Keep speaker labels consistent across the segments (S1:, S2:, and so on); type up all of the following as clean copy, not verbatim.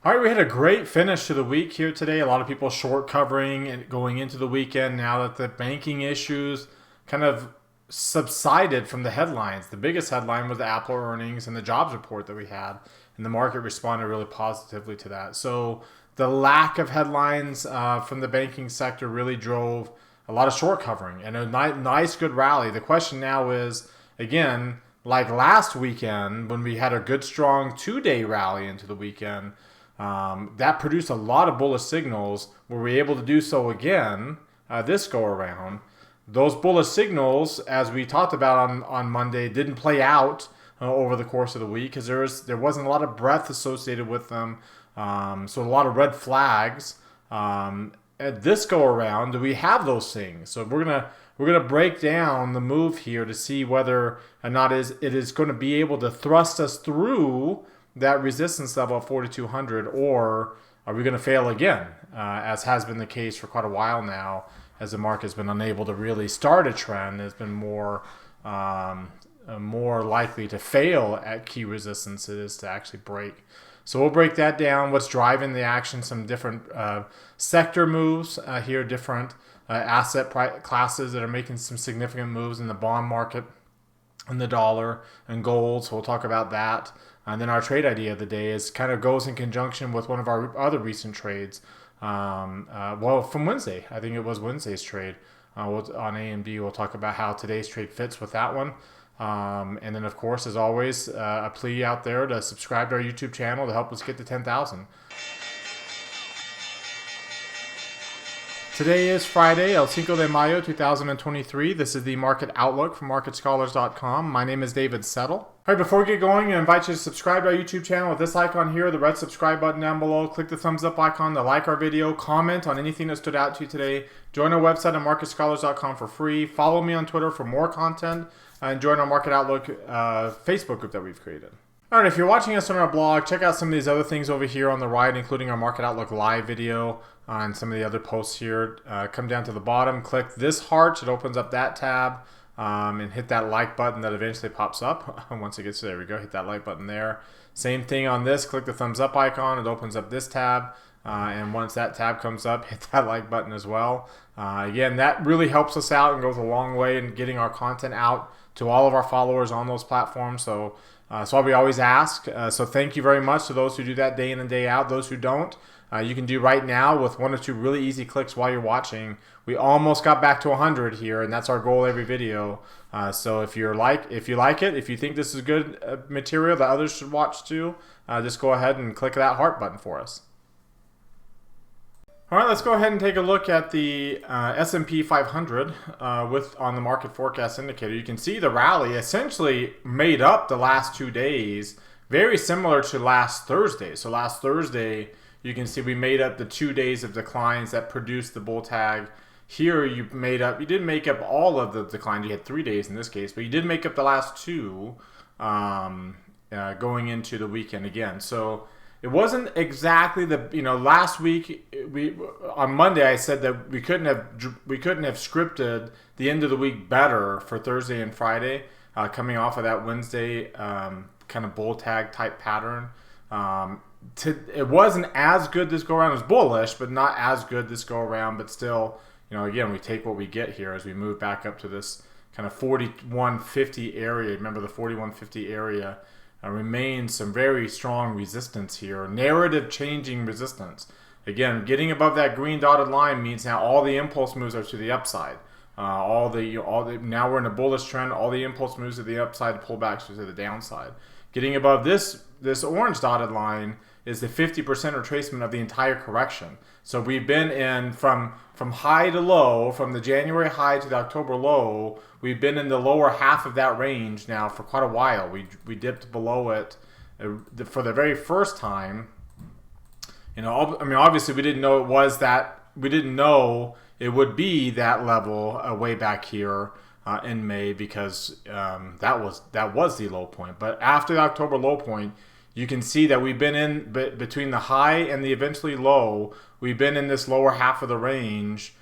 S1: All right, we had a great finish to the week here today. A lot of people short covering and going into the weekend now that the banking issues kind of subsided from the headlines. The biggest headline was the Apple earnings and the jobs report that we had, and the market responded really positively to that. So the lack of headlines from the banking sector really drove a lot of short covering and a nice, good rally. The question now is, again, like last weekend when we had a good, strong 2-day rally into the weekend, that produced a lot of bullish signals. Were we able to do so again this go around? Those bullish signals, as we talked about on Monday, didn't play out over the course of the week because there wasn't a lot of breadth associated with them. So a lot of red flags. At this go around, do we have those things? So we're gonna break down the move here to see whether or not it is going to be able to thrust us through that resistance level of 4,200, or are we going to fail again, as has been the case for quite a while now, as the market has been unable to really start a trend. It's been more likely to fail at key resistance it is to actually break. So we'll break that down, what's driving the action, some different sector moves here, different asset classes that are making some significant moves in the bond market, and the dollar and gold. So we'll talk about that. And then our trade idea of the day kind of goes in conjunction with one of our other recent trades. From Wednesday. I think it was Wednesday's trade on AMD. We'll talk about how today's trade fits with that one. And then, of course, as always, a plea out there to subscribe to our YouTube channel to help us get to 10,000. Today is Friday, El Cinco de Mayo, 2023. This is the Market Outlook from MarketScholars.com. My name is David Settle. All right, before we get going, I invite you to subscribe to our YouTube channel with this icon here, the red subscribe button down below. Click the thumbs up icon to like our video, comment on anything that stood out to you today. Join our website at MarketScholars.com for free. Follow me on Twitter for more content, and join our Market Outlook Facebook group that we've created. All right, if you're watching us on our blog, check out some of these other things over here on the right, including our Market Outlook live video and some of the other posts here. Come down to the bottom, click this heart. It opens up that tab, and hit that like button that eventually pops up. Once it gets there we go, hit that like button there. Same thing on this, click the thumbs up icon. It opens up this tab, and once that tab comes up, hit that like button as well. Again, that really helps us out and goes a long way in getting our content out to all of our followers on those platforms. So what we always ask. So thank you very much to those who do that day in and day out. Those who don't, you can do right now with 1 or 2 really easy clicks while you're watching. We almost got back to 100 here, and that's our goal every video. So if you like it, if you think this is good material that others should watch too, just go ahead and click that heart button for us. All right, let's go ahead and take a look at the S&P 500 on the market forecast indicator. You can see the rally essentially made up the last 2 days, very similar to last Thursday. So last Thursday, you can see we made up the 2 days of declines that produced the bull tag. Here you didn't make up all of the declines. You had 3 days in this case, but you did make up the last 2 going into the weekend again. So it wasn't exactly last week on Monday I said that we couldn't have scripted the end of the week better for Thursday and Friday, coming off of that Wednesday kind of bull tag type pattern. It wasn't as good this go around. It was bullish, but not as good this go around. But still, again, we take what we get here as we move back up to this kind of 4150 area. Remember, the 4150 area remains some very strong resistance here, narrative changing resistance. Again, getting above that green dotted line means now all the impulse moves are to the upside. Now we're in a bullish trend. All the impulse moves to the upside, pullbacks to the downside. Getting above this orange dotted line is the 50% retracement of the entire correction. So we've been in from high to low, from the January high to the October low, we've been in the lower half of that range now for quite a while. We dipped below it for the very first time. Obviously we didn't know it was that. We didn't know it would be that level way back here in May, because that was the low point. But after the October low point, you can see that we've been in between the high and the eventually low. We've been in this lower half of the range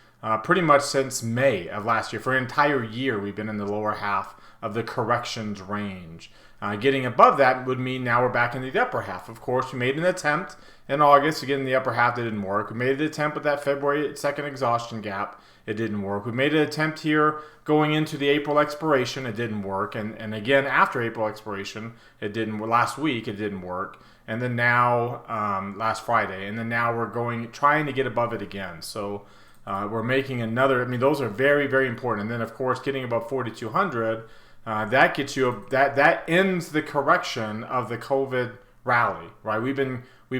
S1: pretty much since May of last year. For an entire year, we've been in the lower half of the corrections range. Getting above that would mean now we're back into the upper half. Of course, we made an attempt in August to get in the upper half. That didn't work. We made an attempt with that February 2nd exhaustion gap. It didn't work. We made an attempt here going into the April expiration. It didn't work. And again, after April expiration, it didn't. Last week, it didn't work. And then now, last Friday. And then now we're trying to get above it again. So we're making another. I mean, those are very, very important. And then, of course, getting above 4,200. That gets you that ends the correction of the COVID rally, right? We've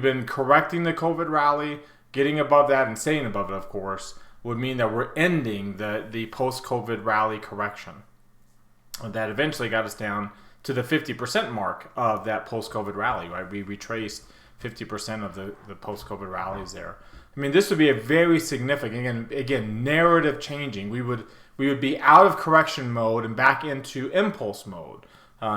S1: been correcting the COVID rally. Getting above that and staying above it, of course, would mean that we're ending the post-COVID rally correction. That eventually got us down to the 50% mark of that post-COVID rally, right? We retraced 50% of the post-COVID rallies there. I mean, this would be a very significant, again, narrative changing. We would be out of correction mode and back into impulse mode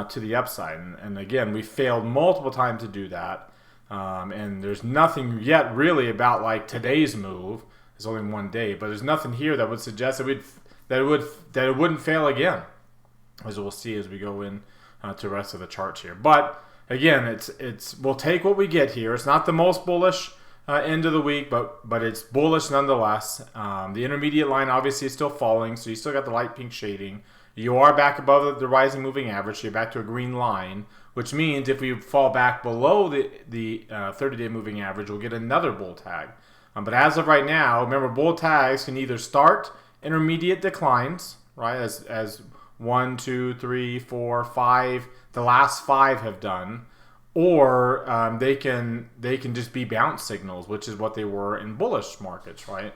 S1: to the upside. And again, we failed multiple times to do that. And there's nothing yet really about like today's move. It's only one day, but there's nothing here that would suggest that it wouldn't fail again, as we'll see as we go in to the rest of the charts here. But again, we'll take what we get here. It's not the most bullish end of the week, but it's bullish nonetheless. The intermediate line obviously is still falling, so you still got the light pink shading. You are back above the rising moving average, so you're back to a green line, which means if we fall back below the 30-day moving average, we'll get another bull tag. But as of right now, remember, bull tags can either start intermediate declines, right, as 1, 2, 3, 4, 5, the last 5 have done, or they can just be bounce signals, which is what they were in bullish markets, right?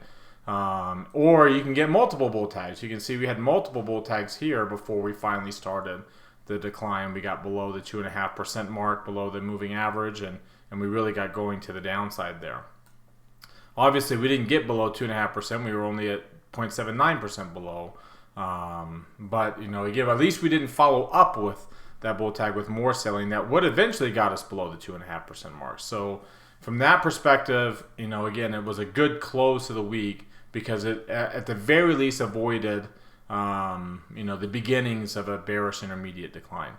S1: Or you can get multiple bull tags. You can see we had multiple bull tags here before we finally started the decline. We got below the 2.5% mark, below the moving average, and we really got going to the downside there. Obviously, we didn't get below 2.5%. We were only at 0.79% below. But, again, at least we didn't follow up with that bull tag with more selling. That would eventually got us below the 2.5% mark. So from that perspective, again, it was a good close to the week because it, at the very least, avoided, the beginnings of a bearish intermediate decline.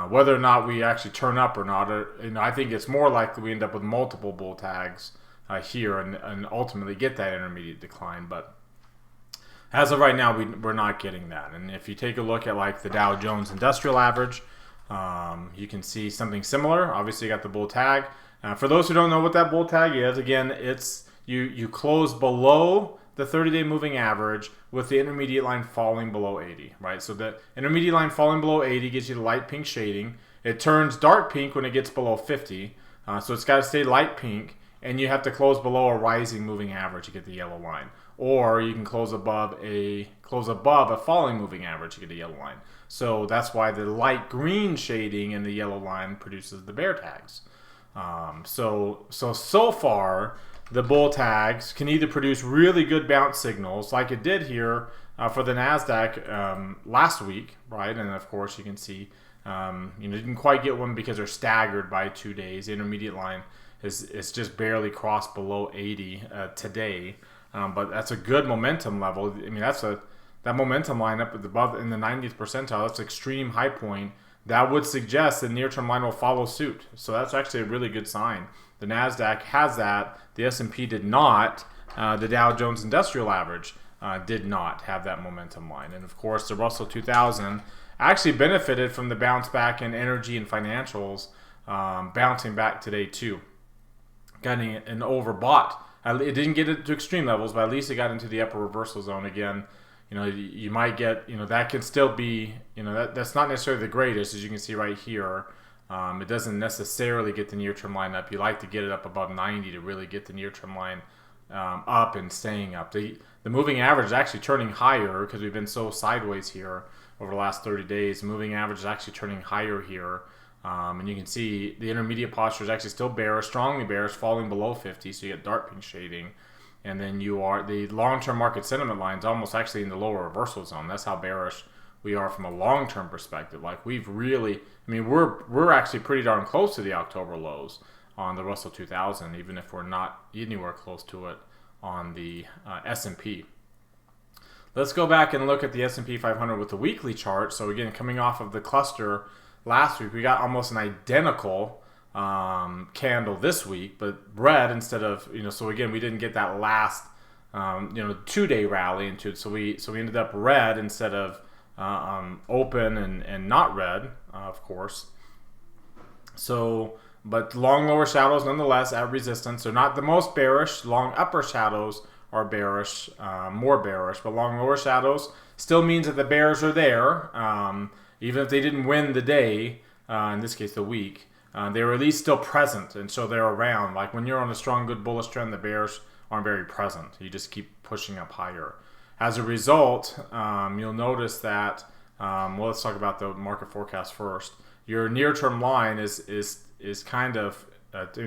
S1: Whether or not we actually turn up or not, I think it's more likely we end up with multiple bull tags here and ultimately get that intermediate decline. But as of right now, we're not getting that. And if you take a look at like the Dow Jones Industrial Average, you can see something similar. Obviously, you got the bull tag. For those who don't know what that bull tag is, again, it's you close below the 30-day moving average with the intermediate line falling below 80, right? So the intermediate line falling below 80 gives you the light pink shading. It turns dark pink when it gets below 50, so it's got to stay light pink, and you have to close below a rising moving average to get the yellow line. Or you can close above a falling moving average to get a yellow line. So that's why the light green shading in the yellow line produces the bear tags. So far, the bull tags can either produce really good bounce signals, like it did here for the Nasdaq last week, right? And of course, you can see you didn't quite get one because they're staggered by 2 days. The intermediate line is just barely crossed below 80 today. But that's a good momentum level. I mean, that momentum line up above in the 90th percentile. That's extreme high point. That would suggest the near-term line will follow suit. So that's actually a really good sign. The Nasdaq has that. The S&P did not. The Dow Jones Industrial Average did not have that momentum line. And of course, the Russell 2000 actually benefited from the bounce back in energy and financials, bouncing back today too. Getting an overbought. It didn't get it to extreme levels, but at least it got into the upper reversal zone again. You might get, that can still be, that's not necessarily the greatest, as you can see right here. It doesn't necessarily get the near-term line up. You like to get it up above 90 to really get the near-term line up and staying up. The moving average is actually turning higher because we've been so sideways here over the last 30 days. The moving average is actually turning higher here. And you can see the intermediate posture is actually still bearish, strongly bearish, falling below 50, so you get dark pink shading. And then the long-term market sentiment line is almost actually in the lower reversal zone. That's how bearish we are from a long-term perspective. Like we're actually pretty darn close to the October lows on the Russell 2000, even if we're not anywhere close to it on the S&P. Let's go back and look at the S&P 500 with the weekly chart. So again, coming off of the cluster last week. We got almost an identical candle this week, but red instead of, so again, we didn't get that last 2-day rally into it. So we ended up red instead of open and not red, of course. So, but long lower shadows nonetheless at resistance. They're not the most bearish. Long upper shadows are bearish, more bearish, but long lower shadows still means that the bears are there. Even if they didn't win the day, in this case the week, they were at least still present, and so they're around. Like when you're on a strong, good bullish trend, the bears aren't very present. You just keep pushing up higher. As a result, you'll notice that, well, let's talk about the market forecast first. Your near-term line is kind of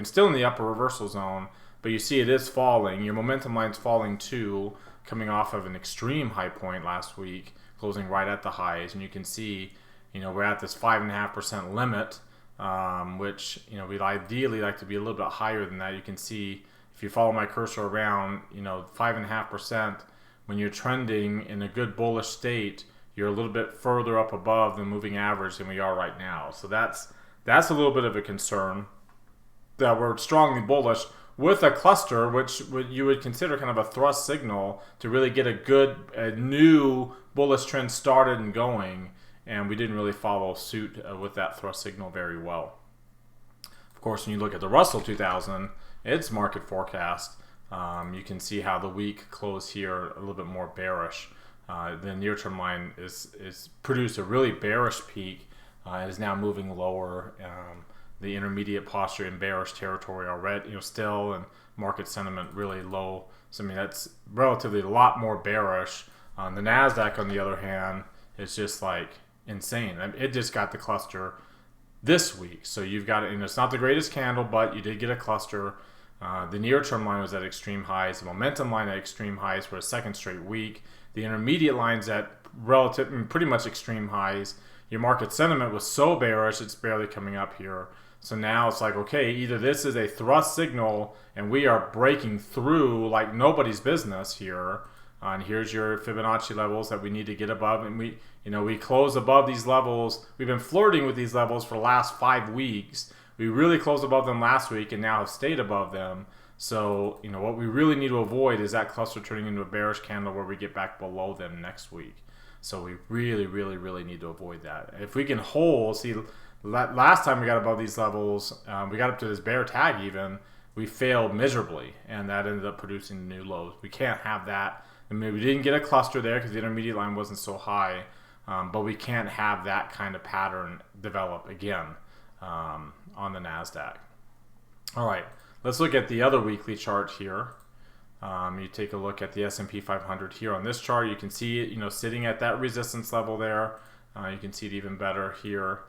S1: still in the upper reversal zone, but you see it is falling. Your momentum line's falling too, coming off of an extreme high point last week, closing right at the highs. And you can see, we're at this 5.5% limit, which, we'd ideally like to be a little bit higher than that. You can see, if you follow my cursor around, 5.5%, when you're trending in a good bullish state, you're a little bit further up above the moving average than we are right now. So that's a little bit of a concern, that we're strongly bullish with a cluster, which you would consider kind of a thrust signal to really get a new bullish trend started and going. And we didn't really follow suit with that thrust signal very well. Of course, when you look at the Russell 2000, its market forecast, you can see how the week closed here a little bit more bearish. The near-term line is produced a really bearish peak. It is now moving lower. The intermediate posture in bearish territory already, still, and market sentiment really low. So I mean, that's relatively a lot more bearish. The Nasdaq, on the other hand, is just like insane. It just got the cluster this week. So you've got it. It's not the greatest candle, but you did get a cluster. The near-term line was at extreme highs. The momentum line at extreme highs for a second straight week. The intermediate line's at pretty much extreme highs. Your market sentiment was so bearish, it's barely coming up here. So now it's like, okay, either this is a thrust signal and we are breaking through like nobody's business here. And here's your Fibonacci levels that we need to get above. And we close above these levels. We've been flirting with these levels for the last 5 weeks. We really closed above them last week and now have stayed above them. So, what we really need to avoid is that cluster turning into a bearish candle where we get back below them next week. So we really, really, really need to avoid that. If we can hold, see, last time we got above these levels, we got up to this bear tag even, we failed miserably, and that ended up producing new lows. We can't have that. I mean, we didn't get a cluster there because the intermediate line wasn't so high, but we can't have that kind of pattern develop again on the NASDAQ. All right, let's look at the other weekly chart here. You take a look at the S&P 500 here on this chart. You can see it, sitting at that resistance level there. You can see it even better here,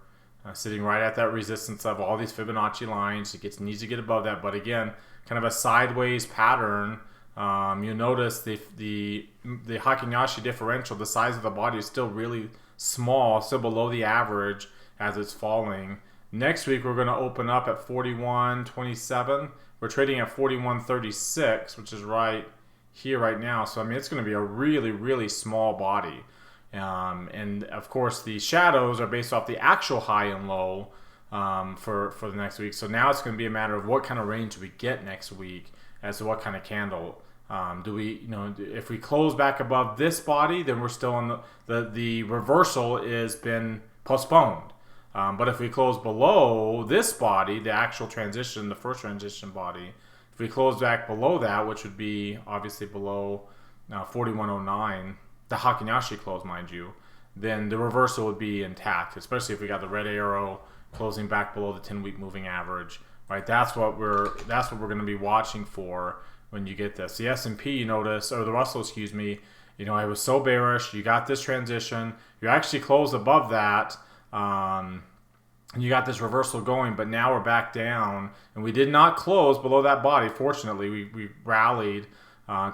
S1: sitting right at that resistance level. All these Fibonacci lines, needs to get above that. But again, kind of a sideways pattern. You notice the Heikin-Ashi differential, the size of the body is still really small, still below the average as it's falling. Next week we're going to open up at 41.27. We're trading at 41.36, which is right here right now. So I mean, it's going to be a really, really small body. And of course the shadows are based off the actual high and low for the next week. So now it's going to be a matter of what kind of range we get next week as to what kind of candle. Do we, if we close back above this body, then we're still on the reversal has been postponed. But if we close below this body, the actual transition, the first transition body, if we close back below that, which would be obviously below 4109, the Heikin-Ashi close, mind you, then the reversal would be intact, especially if we got the red arrow closing back below the 10-week moving average, right? That's what we're going to be watching for when you get this. The S&P, you notice, or the Russell, excuse me, it was so bearish. You got this transition. You actually closed above that. And you got this reversal going, but now we're back down, and we did not close below that body. Fortunately, we rallied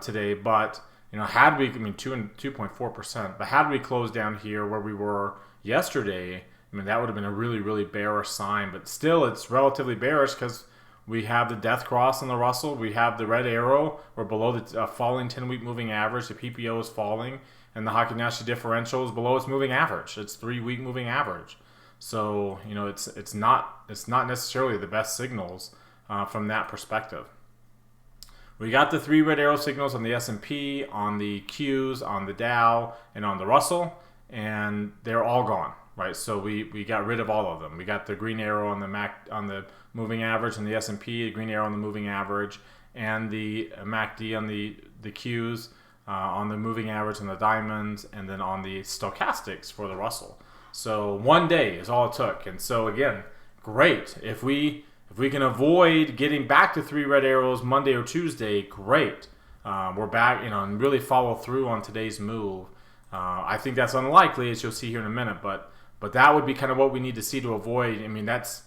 S1: today, but had we, 2.4%, but had we closed down here where we were yesterday, that would have been a really, really bearish sign. But still, it's relatively bearish because we have the death cross on the Russell, we have the red arrow, we're below the falling 10-week moving average, the PPO is falling, and the Heikin-Ashi differential is below its moving average. It's 3-week moving average. So it's not necessarily the best signals from that perspective. We got the 3 red arrow signals on the S&P, on the Qs, on the Dow, and on the Russell, and they're all gone, right? So we got rid of all of them. We got the green arrow on the moving average on the S&P, the green arrow on the moving average, and the MACD on the Qs, on the moving average and the diamonds, and then on the stochastics for the Russell. So one day is all it took. And so again, great. If we can avoid getting back to 3 red arrows Monday or Tuesday, great. We're back, and really follow through on today's move. I think that's unlikely, as you'll see here in a minute, but that would be kind of what we need to see to avoid. It's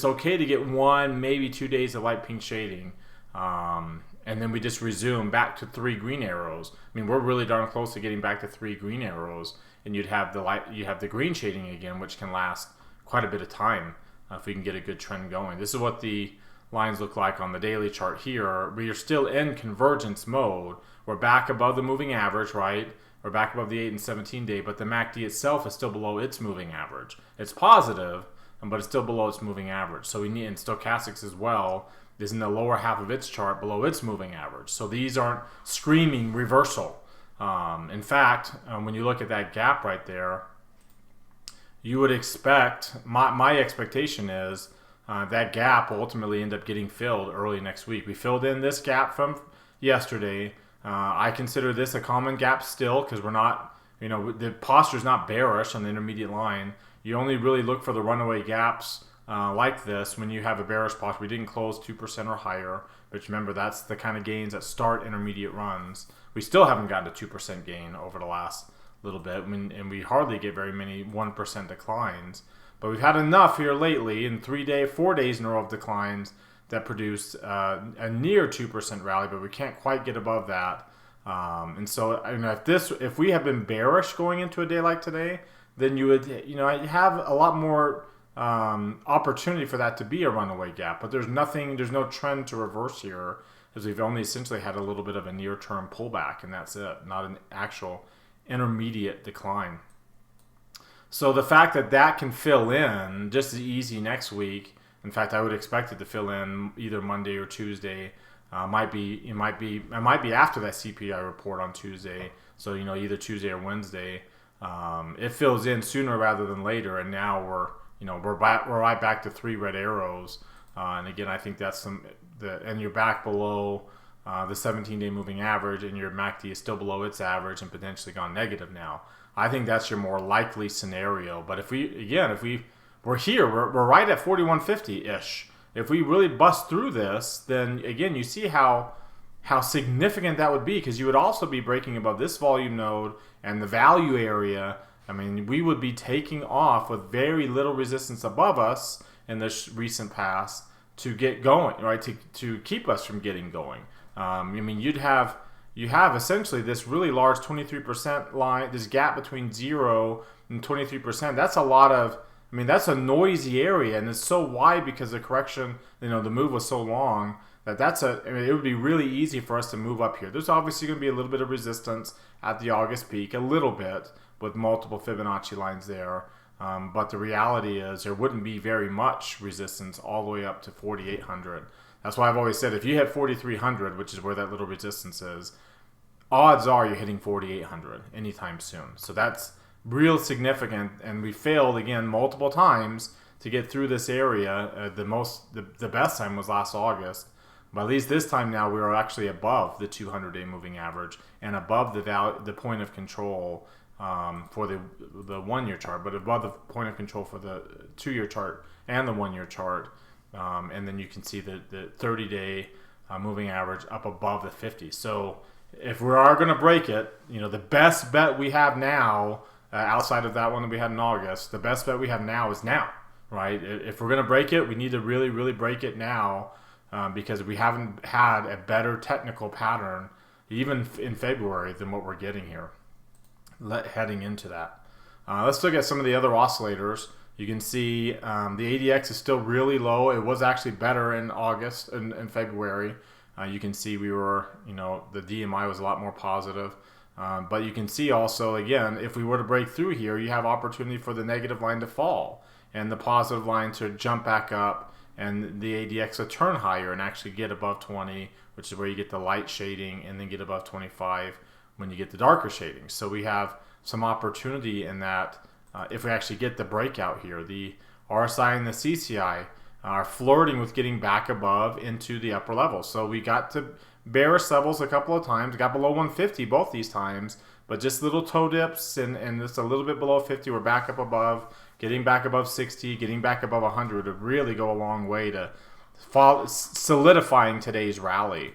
S1: okay to get 1, maybe 2 days of light pink shading, and then we just resume back to 3 green arrows. We're really darn close to getting back to 3 green arrows, and you have the green shading again, which can last quite a bit of time. If we can get a good trend going. This is what the lines look like on the daily chart here. We are still in convergence mode. We're back above the moving average, right? We're back above the 8 and 17 day, but the MACD itself is still below its moving average. It's positive, but it's still below its moving average. So we need, and stochastics as well, is in the lower half of its chart below its moving average. So these aren't screaming reversal. In fact, when you look at that gap right there, you would expect, my expectation is that gap will ultimately end up getting filled early next week. We filled in this gap from yesterday. I consider this a common gap still, because we're not, the posture is not bearish on the intermediate line. You only really look for the runaway gaps like this when you have a bearish posture. We didn't close 2% or higher, but remember, that's the kind of gains that start intermediate runs. We still haven't gotten a 2% gain over the last little bit, and we hardly get very many 1% declines, but we've had enough here lately in 4 days in a row of declines that produced a near 2% rally, but we can't quite get above that. And so if we have been bearish going into a day like today, then you would have a lot more opportunity for that to be a runaway gap. But there's no trend to reverse here, because we've only essentially had a little bit of a near-term pullback, and that's it, not an actual intermediate decline. So the fact that can fill in just as easy next week, in fact, I would expect it to fill in either Monday or Tuesday. It might be after that CPI report on Tuesday. So either Tuesday or Wednesday. It fills in sooner rather than later, and now we're right back to 3 red arrows. And again, I think that's and you're back below the 17-day moving average, and your MACD is still below its average and potentially gone negative now. I think that's your more likely scenario. But we're here, we're right at 4150-ish. If we really bust through this, then again, you see how significant that would be, because you would also be breaking above this volume node and the value area. We would be taking off with very little resistance above us in this recent past to get going, right? To keep us from getting going. You have essentially this really large 23% line, this gap between 0 and 23%. That's a lot of, that's a noisy area, and it's so wide because the correction, the move was so long that it would be really easy for us to move up here. There's obviously going to be a little bit of resistance at the August peak, a little bit with multiple Fibonacci lines there. But the reality is there wouldn't be very much resistance all the way up to 4,800. That's why I've always said if you hit 4,300, which is where that little resistance is, odds are you're hitting 4,800 anytime soon. So that's real significant, and we failed again multiple times to get through this area. The best time was last August, but at least this time now we are actually above the 200-day moving average and above the point of control for the 1-year chart, but above the point of control for the 2-year chart and the 1-year chart. And then you can see the 30-day moving average up above the 50. So if we are going to break it, the best bet we have now, outside of that one that we had in August, the best bet we have now is now, right? If we're going to break it, we need to really, really break it now, because we haven't had a better technical pattern, even in February, than what we're getting here heading into that. Let's look at some of the other oscillators. You can see the ADX is still really low. It was actually better in August and February. You can see we were, the DMI was a lot more positive. But you can see also, again, if we were to break through here, you have opportunity for the negative line to fall and the positive line to jump back up and the ADX to turn higher and actually get above 20, which is where you get the light shading, and then get above 25 when you get the darker shading. So we have some opportunity in that if we actually get the breakout here. The RSI and the CCI are flirting with getting back above into the upper levels. So we got to bearish levels a couple of times, got below 150 both these times, but just little toe dips and just a little bit below 50. We're back up above, getting back above 60, getting back above 100 would really go a long way to solidifying today's rally.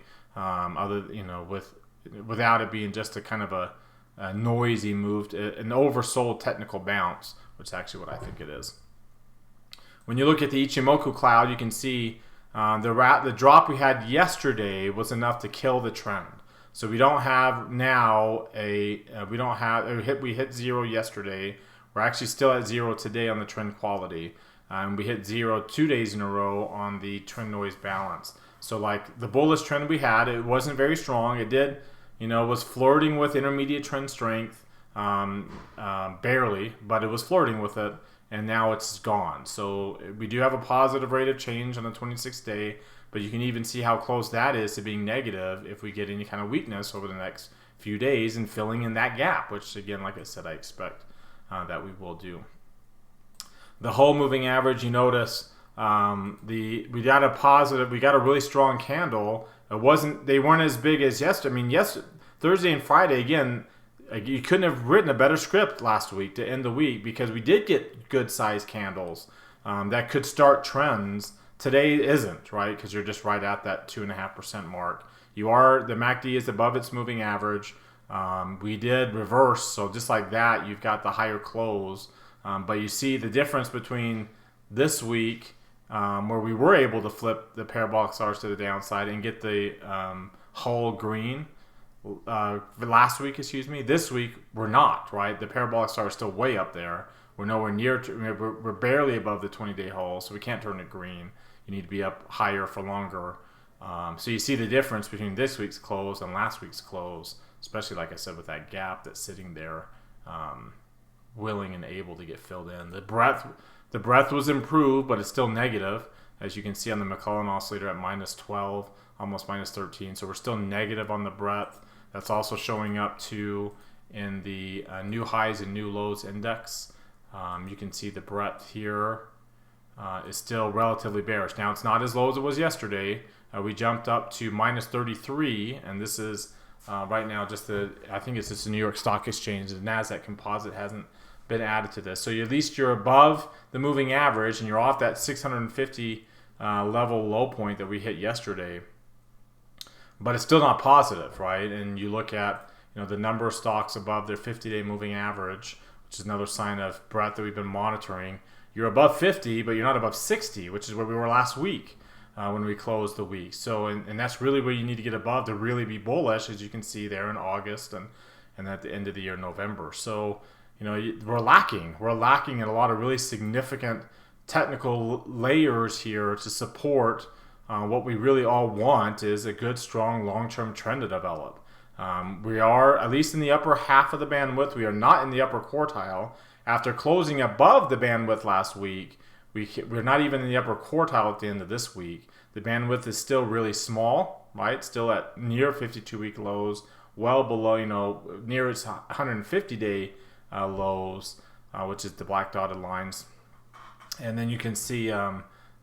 S1: Without it being just a kind of a noisy move, an oversold technical bounce, which is actually what I think it is. When you look at the Ichimoku cloud, you can see the drop we had yesterday was enough to kill the trend. So we don't have now we hit zero yesterday. We're actually still at zero today on the trend quality. We hit 0 2 days in a row on the trend noise balance. So like the bullish trend we had, it wasn't very strong. It did, was flirting with intermediate trend strength, barely, but it was flirting with it, and now it's gone. So we do have a positive rate of change on the 26th day, but you can even see how close that is to being negative if we get any kind of weakness over the next few days and filling in that gap, which again, like I said, I expect that we will do. The whole moving average, you notice we got a really strong candle. They weren't as big as yesterday. Thursday and Friday, again, you couldn't have written a better script last week to end the week, because we did get good sized candles that could start trends. Today isn't, right? Because you're just right at that 2.5% mark. The MACD is above its moving average. We did reverse, so just like that, you've got the higher close. But you see the difference between this week, where we were able to flip the parabolic stars to the downside and get the whole green last week, This week we're not, right? The parabolic star is still way up there. We're nowhere near we're barely above the 20-day hull, so we can't turn it green. You need to be up higher for longer. So you see the difference between this week's close and last week's close, especially, like I said, with that gap that's sitting there, willing and able to get filled in. The breadth was improved, but it's still negative, as you can see on the McClellan oscillator at -12, almost -13. So we're still negative on the breadth. That's also showing up too in the new highs and new lows index. You can see the breadth here is still relatively bearish. Now it's not as low as it was yesterday. We jumped up to -33, and this is right now I think it's just the New York Stock Exchange. The NASDAQ composite hasn't been added to this. So at least you're above the moving average, and you're off that 650 level low point that we hit yesterday. But it's still not positive, right? And you look at the number of stocks above their 50-day moving average, which is another sign of breadth that we've been monitoring. You're above 50, but you're not above 60, which is where we were last week when we closed the week. So, and that's really where you need to get above to really be bullish, as you can see there in August and at the end of the year, November. So, we're lacking in a lot of really significant technical layers here to support what we really all want is a good, strong, long-term trend to develop. We are, at least in the upper half of the bandwidth, we are not in the upper quartile. After closing above the bandwidth last week, we're not even in the upper quartile at the end of this week. The bandwidth is still really small, right? Still at near 52-week lows, well below, near its 150-day lows, which is the black dotted lines. And then you can see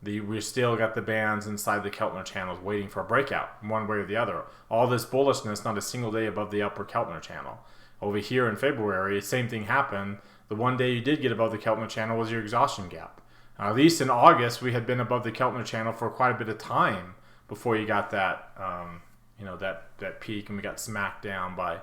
S1: we still got the bands inside the Keltner channels waiting for a breakout, one way or the other. All this bullishness, not a single day above the upper Keltner channel. Over here in February, same thing happened. The one day you did get above the Keltner channel was your exhaustion gap. At least in August, we had been above the Keltner channel for quite a bit of time before you got that, that peak, and we got smacked down by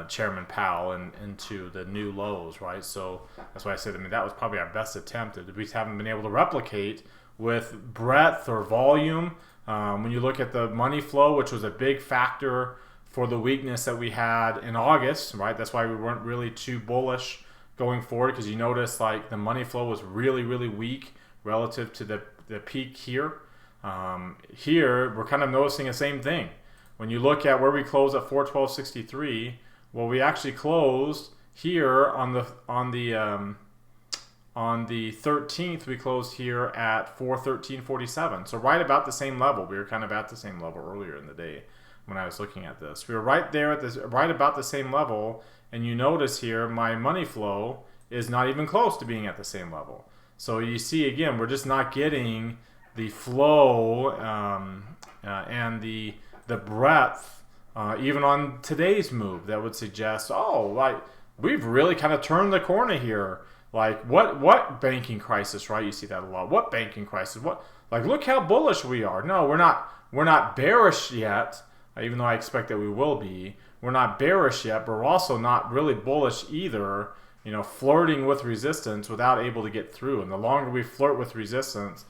S1: Chairman Powell and into the new lows, right? So that's why I said, that was probably our best attempt that we haven't been able to replicate with breadth or volume. When you look at the money flow, which was a big factor for the weakness that we had in August, right? That's why we weren't really too bullish going forward, because you notice like the money flow was really, really weak relative to the peak here. Here, we're kind of noticing the same thing. When you look at where we close at 412.63, Well, we actually closed here on the 13th. We closed here at 413.47. So right about the same level. We were kind of at the same level earlier in the day when I was looking at this. We were right there at this, right about the same level. And you notice here my money flow is not even close to being at the same level. So you see, again, we're just not getting the flow and the breadth, even on today's move, that would suggest, oh, like we've really kind of turned the corner here. Like what banking crisis, right? You see that a lot. What banking crisis? What, like, look how bullish we are. No, we're not bearish yet, even though I expect that we will be. We're not bearish yet, but we're also not really bullish either. You know, flirting with resistance without able to get through. And the longer we flirt with resistance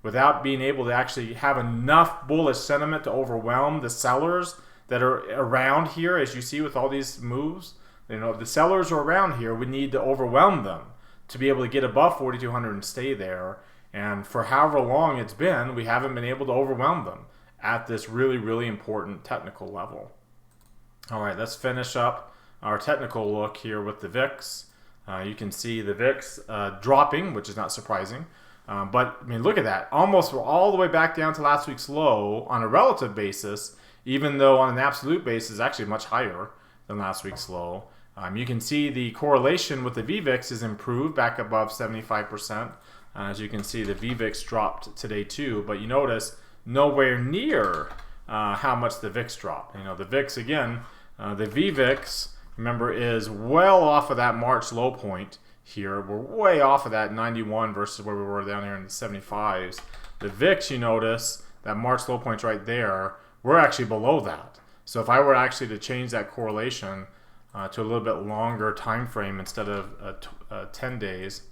S1: without being able to actually have enough bullish sentiment to overwhelm the sellers that are around here, as you see with all these moves, you know, if the sellers are around here, we need to overwhelm them to be able to get above 4,200 and stay there. And for however long it's been, we haven't been able to overwhelm them at this really, really important technical level. All right, let's finish up our technical look here with the VIX. You can see the VIX dropping, which is not surprising. But, I mean, look at that. Almost all the way back down to last week's low on a relative basis, even though on an absolute basis it's actually much higher than last week's low. You can see the correlation with the VVIX is improved back above 75%. As you can see, the VVIX dropped today too, but you notice nowhere near how much the VIX dropped. You know, the VIX, again, the VVIX, remember, is well off of that March low point here. We're way off of that 91 versus where we were down here in the 75s. The VIX, you notice, that March low point's right there. We're actually below that. So if I were actually to change that correlation to a little bit longer time frame instead of 10 days,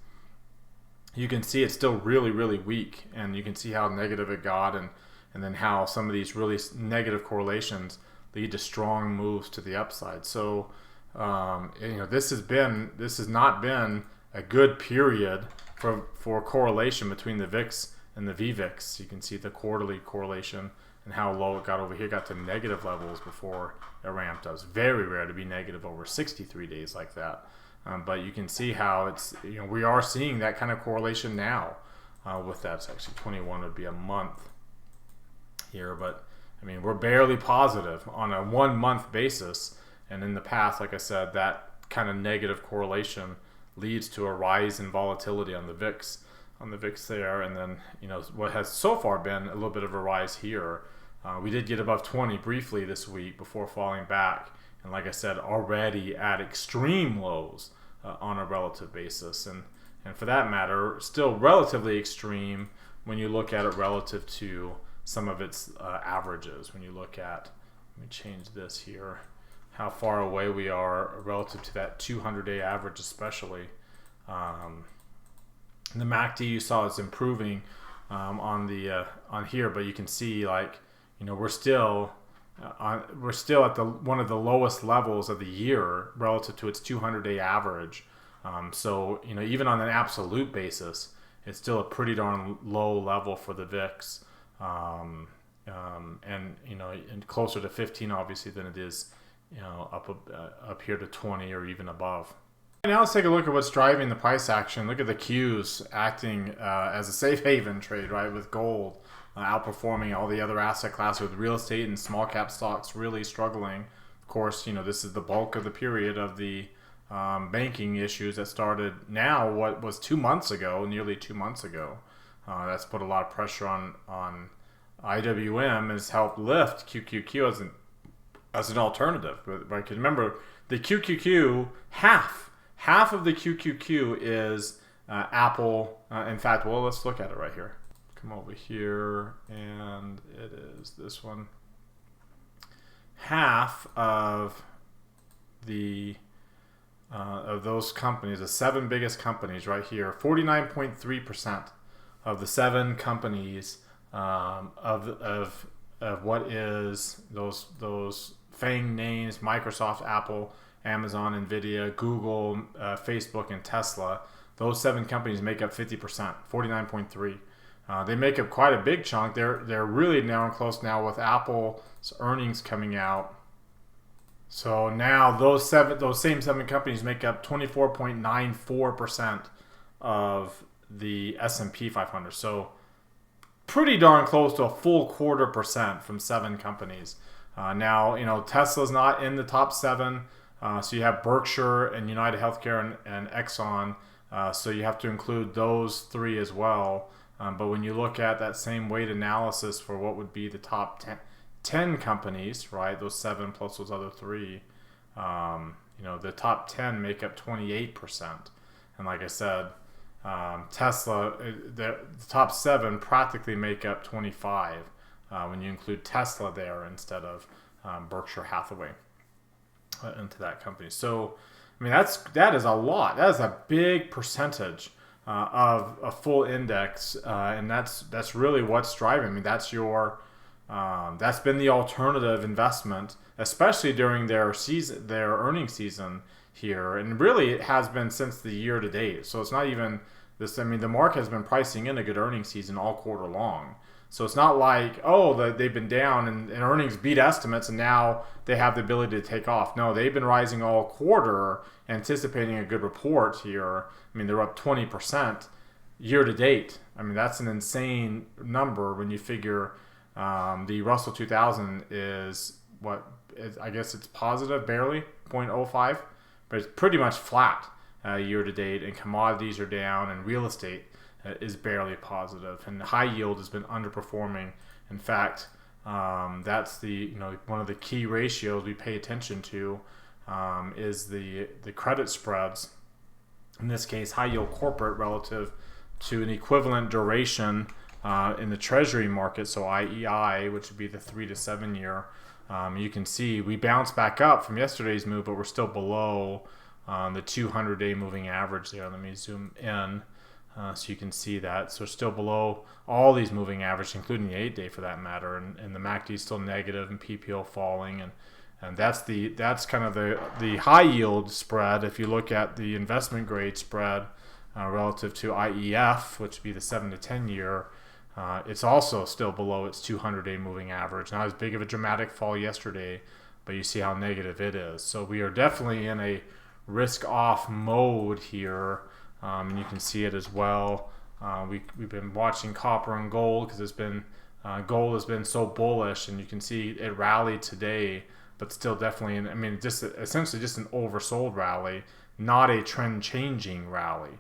S1: you can see it's still really, really weak. And you can see how negative it got, and then how some of these really negative correlations lead to strong moves to the upside. So you know, this has not been a good period for correlation between the VIX and the VVIX. You can see the quarterly correlation and how low it got over here. It got to negative levels before it ramped up. It's very rare to be negative over 63 days like that. But you can see how it's, you know, we are seeing that kind of correlation now with that. It's actually 21 would be a month here, but I mean, we're barely positive on a 1 month basis. And in the past, like I said, that kind of negative correlation leads to a rise in volatility on the VIX there. And then, you know, what has so far been a little bit of a rise here. We did get above 20 briefly this week before falling back. And like I said, already at extreme lows on a relative basis. And for that matter, still relatively extreme when you look at it relative to some of its averages. When you look at, let me change this here, how far away we are relative to that 200-day average especially. The MACD you saw is improving on here, but you can see, like, you know, we're still at one of the lowest levels of the year relative to its 200-day average. So, you know, even on an absolute basis, it's still a pretty darn low level for the VIX, and you know, and closer to 15 obviously than it is, you know, up here to 20 or even above. Now let's take a look at what's driving the price action. Look at the Qs acting as a safe haven trade, right, with gold outperforming all the other asset classes, with real estate and small cap stocks really struggling. Of course, you know, this is the bulk of the period of the banking issues that started now, what was 2 months ago, nearly 2 months ago. That's put a lot of pressure on IWM, has helped lift QQQ as an alternative, right? Because remember, the QQQ, half of the QQQ is Apple. In fact, well, let's look at it right here. Come over here, and it is this one. Half of the of those companies, the 7 biggest companies right here, 49.3% of the 7 companies of what is those FANG names: Microsoft, Apple, Amazon, Nvidia, Google, Facebook, and Tesla. Those 7 companies make up 50%, 49.3%. They make up quite a big chunk. They're really now close now with Apple's earnings coming out So now those same seven companies make up 24.94% of the S&P 500. So pretty darn close to a full quarter percent from seven companies. Now, Tesla's not in the top seven. So you have Berkshire and United Healthcare and Exxon. So you have to include those three as well. But when you look at that same weight analysis for what would be the top 10 companies, right, those seven plus those other three, the top 10 make up 28%. And like I said, Tesla, the top seven practically make up 25 when you include Tesla there instead of Berkshire Hathaway into that company. So, I mean, that is a lot. That is a big percentage of a full index, and that's really what's driving. I mean, that's been the alternative investment, especially during their earnings season here, and really it has been since the year to date. So it's not even this. I mean, the market has been pricing in a good earnings season all quarter long. So it's not like, they've been down and earnings beat estimates and now they have the ability to take off. No, they've been rising all quarter, anticipating a good report here. I mean, they're up 20% year to date. I mean, that's an insane number when you figure the Russell 2000 is I guess it's positive, barely 0.05, but it's pretty much flat year to date, and commodities are down, and real estate is barely positive, and high yield has been underperforming. In fact, that's one of the key ratios we pay attention to is the credit spreads. In this case, high yield corporate relative to an equivalent duration in the Treasury market, so IEI, which would be the 3 to 7 year. You can see we bounced back up from yesterday's move, but we're still below the 200-day moving average there. Let me zoom in so you can see that. So still below all these moving averages, including the 8-day for that matter, and the MACD is still negative and PPO falling, and that's kind of the high yield spread. If you look at the investment grade spread relative to IEF, which would be the 7 to 10 year, it's also still below its 200-day moving average. Not as big of a dramatic fall yesterday, but you see how negative it is. So we are definitely in a risk-off mode here, and you can see it as well. We've been watching copper and gold because gold has been so bullish, and you can see it rallied today, but still definitely, essentially just an oversold rally, not a trend-changing rally,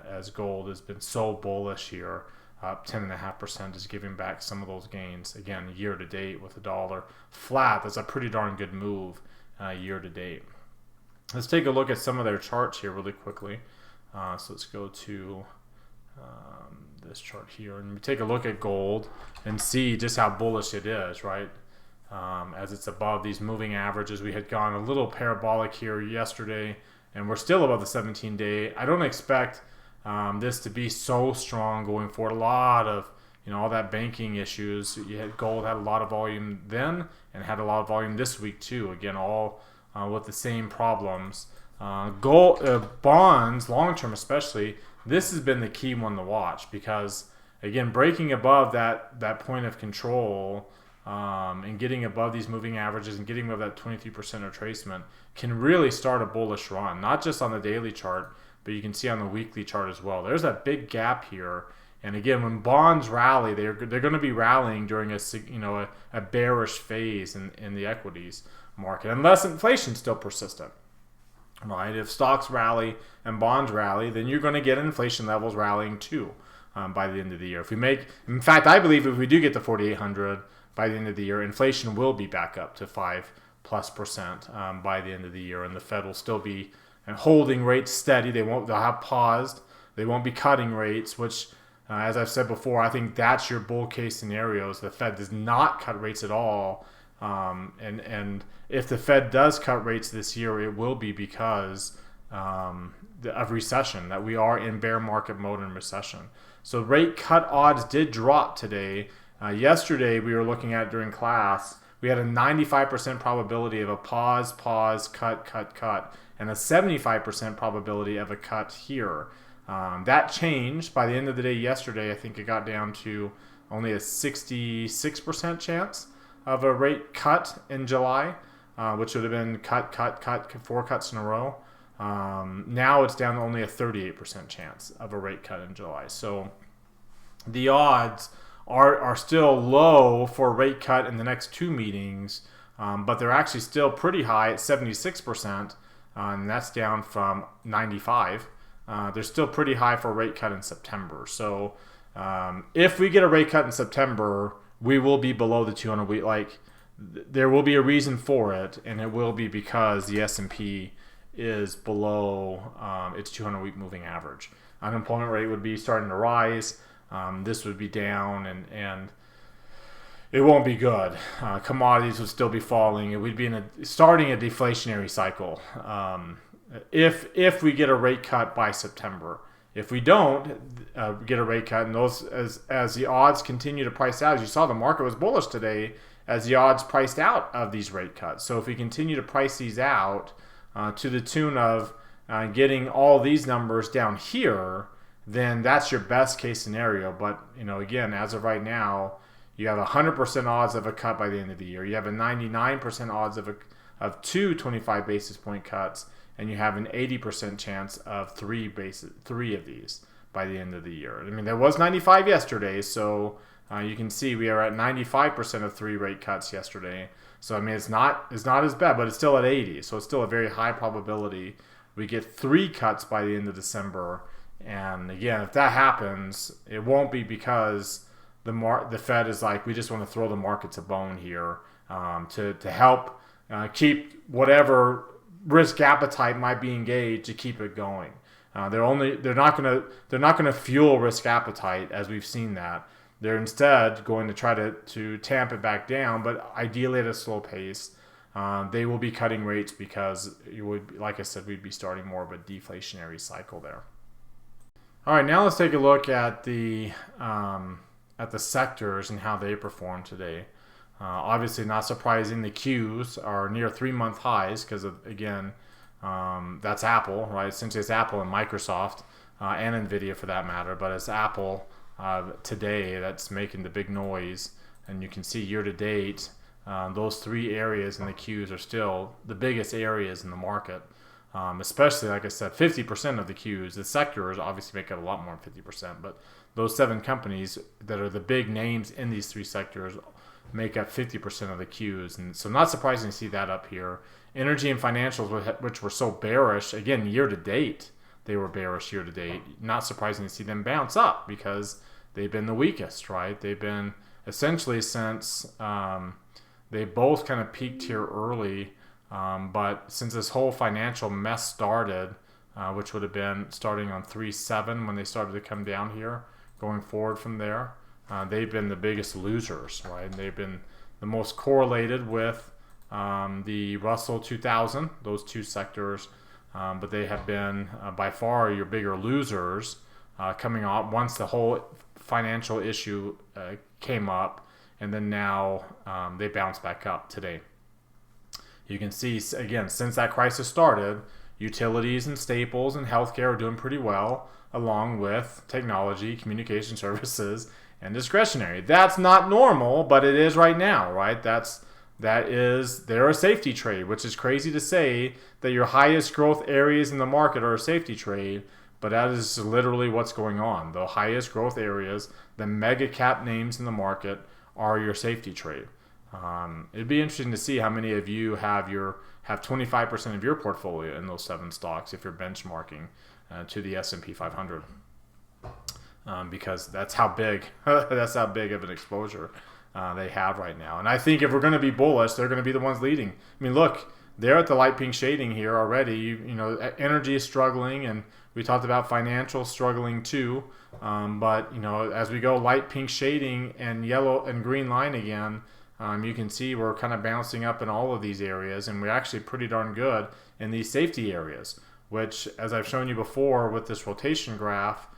S1: as gold has been so bullish here. Up 10.5% is giving back some of those gains. Again, year to date with the dollar flat, that's a pretty darn good move year to date. Let's take a look at some of their charts here really quickly. So let's go to this chart here, and we take a look at gold and see just how bullish it is, right? As it's above these moving averages. We had gone a little parabolic here yesterday, and we're still above the 17-day. I don't expect this to be so strong going forward. A lot of all that banking issues. Gold had a lot of volume then and had a lot of volume this week too. Again, all with the same problems. Gold bonds, long term especially, this has been the key one to watch because again, breaking above that point of control and getting above these moving averages and getting above that 23% retracement can really start a bullish run, not just on the daily chart, but you can see on the weekly chart as well. There's that big gap here, and again, when bonds rally, they're going to be rallying during a bearish phase in the equities market, unless inflation's still persistent. Right? If stocks rally and bonds rally, then you're going to get inflation levels rallying too by the end of the year. In fact, I believe if we do get to 4,800 by the end of the year, inflation will be back up to 5+% by the end of the year, and the Fed will still be holding rates steady. They'll have paused. They won't be cutting rates, which, as I've said before, I think that's your bull case scenarios. The Fed does not cut rates at all. And if the Fed does cut rates this year, it will be because of recession, that we are in bear market mode and recession. So rate cut odds did drop today. Yesterday, we were looking at during class, we had a 95% probability of a pause, cut, and a 75% probability of a cut here. That changed by the end of the day yesterday. I think it got down to only a 66% chance of a rate cut in July. which would have been cut, 4 cuts in a row. Now it's down to only a 38% chance of a rate cut in July. So the odds are still low for a rate cut in the next 2 meetings, but they're actually still pretty high at 76%, and that's down from 95. They're still pretty high for a rate cut in September. So if we get a rate cut in September, we will be below the 200-week. Like, there will be a reason for it, and it will be because the S&P is below its 200-week moving average. Unemployment rate would be starting to rise. This would be down, and it won't be good. Commodities would still be falling. It would be starting a deflationary cycle if we get a rate cut by September. If we don't get a rate cut, and those as the odds continue to price out, as you saw, the market was bullish today as the odds priced out of these rate cuts. So if we continue to price these out to the tune of getting all these numbers down here, then that's your best case scenario. But again, as of right now, you have 100% odds of a cut by the end of the year. You have a 99% odds of 2 25 basis point cuts, and you have an 80% chance of 3 of these by the end of the year. I mean, there was 95 yesterday, so you can see we are at 95% of 3 rate cuts yesterday. So I mean, it's not as bad, but it's still at 80. So it's still a very high probability we get 3 cuts by the end of December. And again, if that happens, it won't be because the Fed is like, we just want to throw the markets a bone here to help keep whatever risk appetite might be engaged to keep it going. They're not gonna fuel risk appetite, as we've seen that. They're instead going to try to tamp it back down, but ideally at a slow pace. They will be cutting rates because like I said, we'd be starting more of a deflationary cycle there. All right, now let's take a look at the sectors and how they performed today. Obviously, not surprising, the Qs are near 3-month highs because of, again, that's Apple, right? Essentially, it's Apple and Microsoft and Nvidia for that matter, but it's Apple today that's making the big noise. And you can see year to date, those 3 areas in the Qs are still the biggest areas in the market. Especially, like I said, 50% of the Qs, the sectors obviously make up a lot more than 50%, but those 7 companies that are the big names in these 3 sectors make up 50% of the Qs. And so not surprising to see that up here. Energy and financials, which were so bearish, again, year to date, they were bearish year to date. Not surprising to see them bounce up because they've been the weakest, right? They've been essentially since they both kind of peaked here early. But since this whole financial mess started, which would have been starting on 3.7 when they started to come down here, going forward from there, they've been the biggest losers, right? And they've been the most correlated with the Russell 2000, those 2 sectors, but they have been by far your bigger losers coming off once the whole financial issue came up, and then now they bounced back up today. You can see, again, since that crisis started, utilities and staples and healthcare are doing pretty well, along with technology, communication services, and discretionary. That's not normal, but it is right now, right? They're a safety trade, which is crazy to say that your highest growth areas in the market are a safety trade, but that is literally what's going on. The highest growth areas, the mega cap names in the market, are your safety trade. It'd be interesting to see how many of you have 25% of your portfolio in those 7 stocks if you're benchmarking to the S&P 500, because that's how big of an exposure they have right now. And I think if we're going to be bullish, they're going to be the ones leading. I mean, look, they're at the light pink shading here already. You know, energy is struggling, and we talked about financial struggling too. But you know, as we go light pink shading and yellow and green line again. You can see we're kind of bouncing up in all of these areas, and we're actually pretty darn good in these safety areas, which, as I've shown you before with this rotation graph,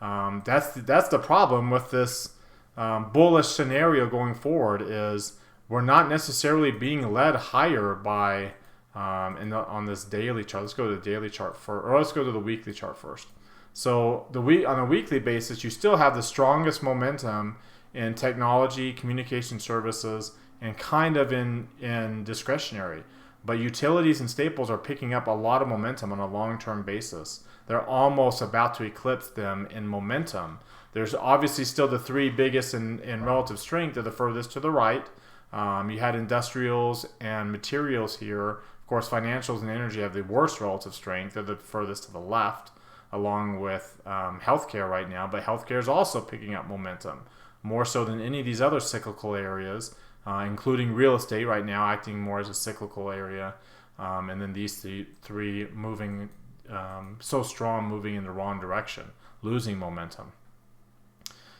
S1: that's the problem with this bullish scenario going forward, is we're not necessarily being led higher by on this daily chart. Let's go to the daily chart first, or let's go to the weekly chart first. So on a weekly basis, you still have the strongest momentum in technology, communication services, and kind of in discretionary. But utilities and staples are picking up a lot of momentum on a long-term basis. They're almost about to eclipse them in momentum. There's obviously still the three biggest in relative strength are the furthest to the right. You had industrials and materials here. Of course, financials and energy have the worst relative strength. They're the furthest to the left, along with healthcare right now. But healthcare is also picking up momentum, more so than any of these other cyclical areas, including real estate right now acting more as a cyclical area. And then these three moving so strong, moving in the wrong direction, losing momentum.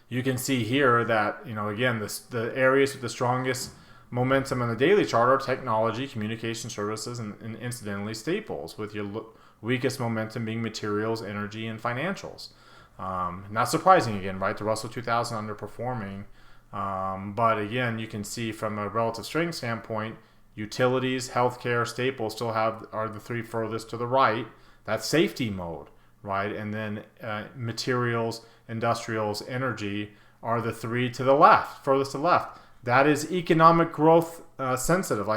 S1: You can see here that, again, the areas with the strongest momentum on the daily chart are technology, communication services, and incidentally staples, with your weakest momentum being materials, energy, and financials. Not surprising again, right? The Russell 2000 underperforming. But again, you can see from a relative strength standpoint, utilities, healthcare, staples still are the three furthest to the right. That's safety mode, right? And then materials, industrials, energy are the three to the left, furthest to the left. That is economic growth sensitive.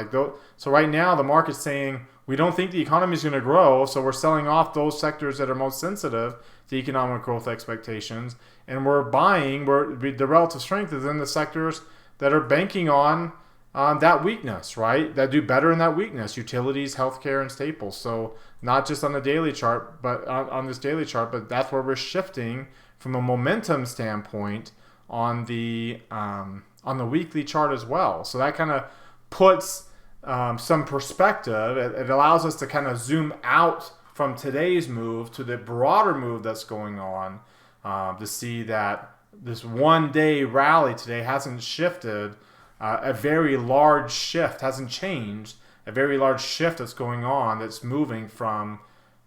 S1: So right now the market's saying we don't think the economy is going to grow, so we're selling off those sectors that are most sensitive to economic growth expectations, and we're buying. The relative strength is in the sectors that are banking on that weakness, right? That do better in that weakness: utilities, healthcare, and staples. So not just on the daily chart, but on this daily chart, but that's where we're shifting from a momentum standpoint on the weekly chart as well. So that kind of puts some perspective. It allows us to kind of zoom out from today's move to the broader move that's going on, to see that this one-day rally today hasn't shifted. A very large shift hasn't changed. A very large shift that's going on, that's moving from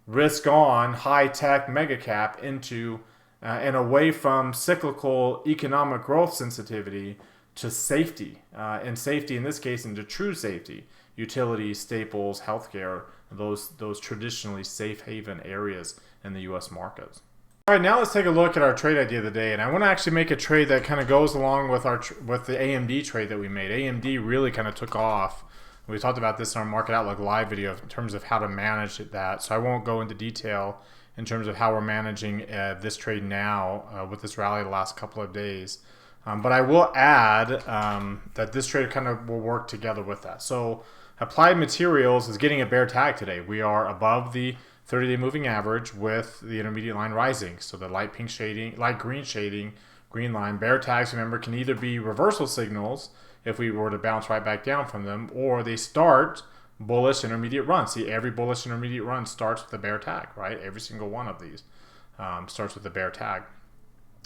S1: risk on, high-tech, mega cap into and away from cyclical economic growth sensitivity to safety, and safety in this case into true safety: utilities, staples, healthcare, those traditionally safe haven areas in the U.S. markets. All right, now let's take a look at our trade idea of the day, and I want to actually make a trade that kind of goes along with with the AMD trade that we made. AMD really kind of took off. We talked about this in our Market Outlook live video in terms of how to manage that, so I won't go into detail in terms of how we're managing this trade now with this rally the last couple of days. But I will add that this trade kind of will work together with that. So Applied Materials is getting a bear tag today. We are above the 30-day moving average with the intermediate line rising. So the light pink shading, light green shading, green line. Bear tags, remember, can either be reversal signals if we were to bounce right back down from them, or they start bullish intermediate run. See, every bullish intermediate run starts with a bear tag, right? Every single one of these starts with a bear tag.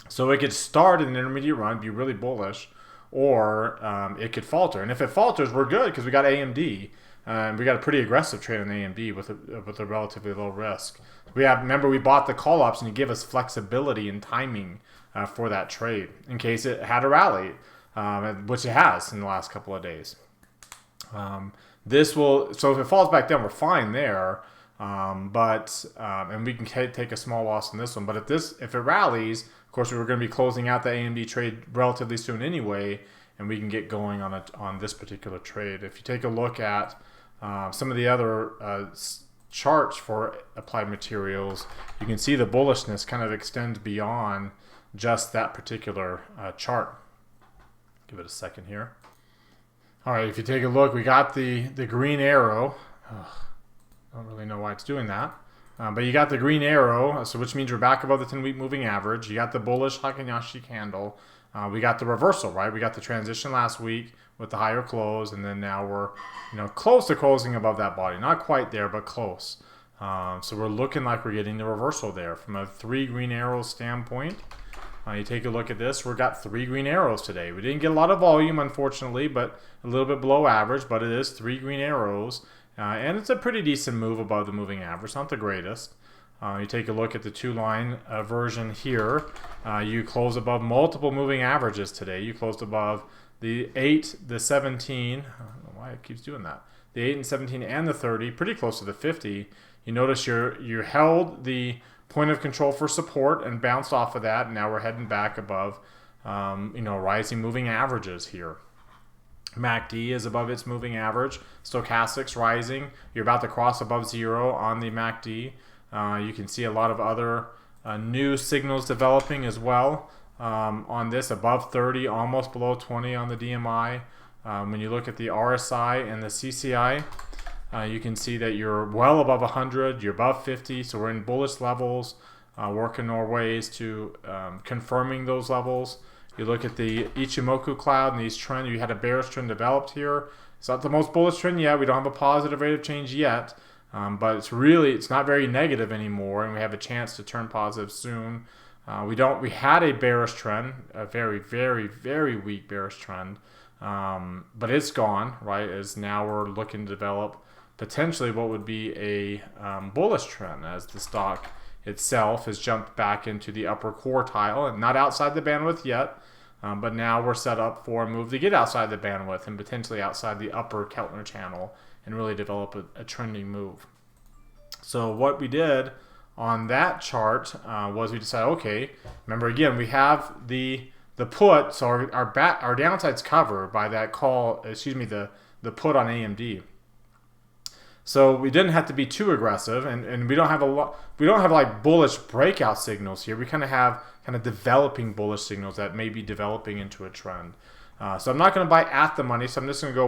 S1: So it could start an intermediate run, be really bullish, or it could falter. And if it falters, we're good because we got AMD. We got a pretty aggressive trade on AMD with a relatively low risk. Remember, we bought the call option to give us flexibility and timing for that trade in case it had a rally, which it has in the last couple of days. So if it falls back down, we're fine there. And we can take a small loss in this one. But if it rallies, of course, we were going to be closing out the AMD trade relatively soon anyway, and we can get going on this particular trade. If you take a look at some of the other charts for Applied Materials, you can see the bullishness kind of extends beyond just that particular chart. Give it a second here. All right, if you take a look, we got the green arrow. I don't really know why it's doing that. But you got the green arrow, so which means we're back above the 10-week moving average. You got the bullish Heikin-Ashi candle. We got the reversal, right? We got the transition last week with the higher close, and then now we're close to closing above that body. Not quite there, but close. So we're looking like we're getting the reversal there. From a 3 green arrows standpoint, you take a look at this. We've got 3 green arrows today. We didn't get a lot of volume, unfortunately, but a little bit below average, but it is 3 green arrows. And it's a pretty decent move above the moving average, not the greatest. You take a look at the 2-line version here. You close above multiple moving averages today. You closed above the 8, the 17. I don't know why it keeps doing that. The 8 and 17 and the 30, pretty close to the 50. You notice you held the point of control for support and bounced off of that. And now we're heading back above, rising moving averages here. MACD is above its moving average. Stochastics rising. You're about to cross above 0 on the MACD. You can see a lot of other new signals developing as well on this, above 30, almost below 20 on the DMI. When you look at the RSI and the CCI, you can see that you're well above 100, you're above 50, so we're in bullish levels, working our ways to confirming those levels. You look at the Ichimoku cloud and these trends, you had a bearish trend developed here. It's not the most bullish trend yet, we don't have a positive rate of change yet, but it's not very negative anymore, and we have a chance to turn positive soon. We had a bearish trend, a very, very, very weak bearish trend, but it's gone, right? As now we're looking to develop potentially what would be a bullish trend as the stock itself has jumped back into the upper quartile and not outside the bandwidth yet, but now we're set up for a move to get outside the bandwidth and potentially outside the upper Keltner channel and really develop a trending move. So what we did on that chart was we decided, okay, remember again, we have the put, so our downside's covered by that call, the put on AMD. So we didn't have to be too aggressive, and we don't have like bullish breakout signals here. We kind of developing bullish signals that may be developing into a trend. So I'm not going to buy at the money. So I'm just going to go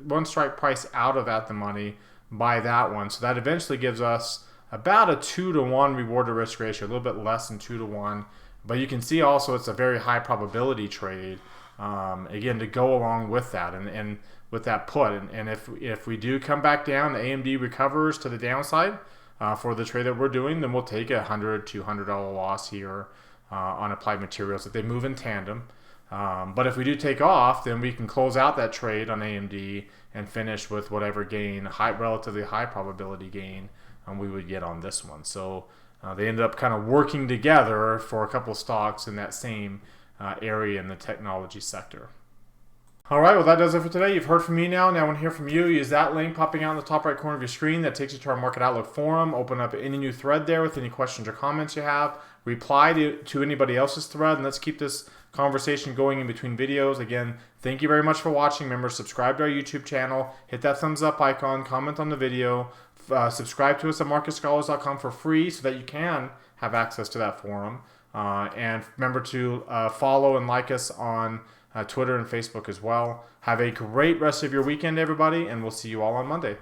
S1: one strike price out of at the money, buy that one. So that eventually gives us about a 2-to-1 reward to risk ratio, a little bit less than 2-to-1. But you can see also it's a very high probability trade. Again, to go along with that and with that put, and if we do come back down, the AMD recovers to the downside for the trade that we're doing, then we'll take a $100 to $200 loss here on Applied Materials if they move in tandem. But if we do take off, then we can close out that trade on AMD and finish with whatever gain, relatively high probability gain we would get on this one. So they ended up kind of working together for a couple of stocks in that same area in the technology sector. All right, well, that does it for today. You've heard from me now. Now I want to hear from you. Use that link popping out in the top right corner of your screen. That takes you to our Market Outlook forum. Open up any new thread there with any questions or comments you have. Reply to anybody else's thread, and let's keep this conversation going in between videos. Again, thank you very much for watching. Remember, subscribe to our YouTube channel. Hit that thumbs up icon. Comment on the video. Subscribe to us at marketscholars.com for free so that you can have access to that forum. And remember to follow and like us on Twitter and Facebook as well. Have a great rest of your weekend, everybody, and we'll see you all on Monday.